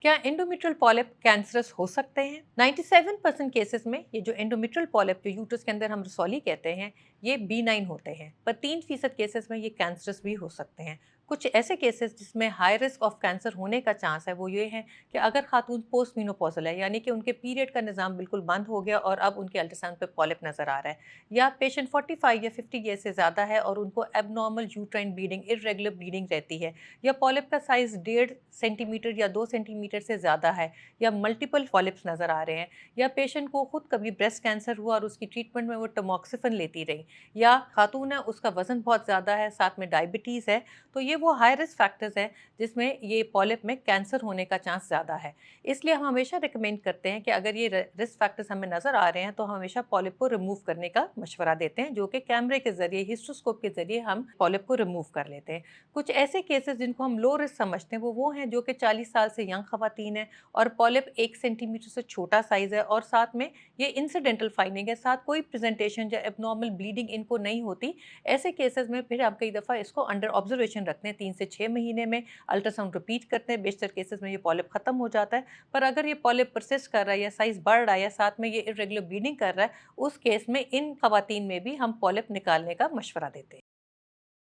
क्या endometrial polyp cancerous हो सकते हैं? 97% केसेस में ये जो एंडोमेट्रियल पॉलिप जो यूट्रस के अंदर हम रसौली कहते हैं, ये B9 होते हैं, पर 3% केसेस में ये कैंसरस भी हो सकते हैं। कुछ ऐसे केसेस जिसमें हाई रिस्क ऑफ कैंसर होने का चांस है वो ये है कि अगर खातून पोस्ट मीनोपॉजल है, यानी कि उनके पीरियड का निज़ाम बिल्कुल बंद हो गया और अब उनके अल्ट्रासाउंड पे पॉलिप नज़र आ रहा है, या पेशेंट 45 या 50 ईयर से ज़्यादा है और उनको abnormal uterine bleeding, irregular bleeding रहती है, या पॉलिप का साइज 1.5 सेंटीमीटर या 2 सेंटीमीटर से ज़्यादा है, या मल्टीपल पॉलिप्स नज़र आ रहे हैं, या पेशेंट को खुद कभी ब्रेस्ट कैंसर हुआ और उसकी ट्रीटमेंट में वो टमोक्सिफन लेती रही, या खातून है उसका वज़न बहुत ज़्यादा है, साथ में डायबिटीज़ है, तो ये वो हाई रिस्क फैक्टर्स हैं जिसमें ये पॉलिप में कैंसर होने का चांस ज़्यादा है। इसलिए हम हमेशा रिकमेंड करते हैं कि अगर ये रिस्क फैक्टर्स हमें नज़र आ रहे हैं तो हमेशा पॉलिप को रिमूव करने का मशवरा देते हैं, जो कि कैमरे के ज़रिए, हिस्ट्रोस्कोप के ज़रिए हम पॉलिप को रिमूव कर लेते हैं। कुछ ऐसे केसेस जिनको हम लो रिस्क समझते हैं वो हैं जो कि 40 साल से यंग खवातीन हैं और पॉलिप 1 सेंटीमीटर से छोटा साइज़ है और साथ में ये इंसिडेंटल फाइंडिंग है, साथ कोई प्रेजेंटेशन या एबनॉर्मल ब्लीडिंग इनको नहीं होती। ऐसे केसेस में फिर हम कई दफ़ा इसको अंडर ऑब्जर्वेशन रखते हैं, 3 से 6 महीने में अल्ट्रासाउंड रिपीट करते हैं, बेशतर केसेस में ये पॉलिप ख़त्म हो जाता है। पर अगर ये पॉलिप परसिस्ट कर रहा है या साइज़ बढ़ रहा है या साथ में ये इरेगुलर ब्लीडिंग कर रहा है, उस केस में इन खवातीन में भी हम पॉलिप निकालने का मशवरा देते हैं।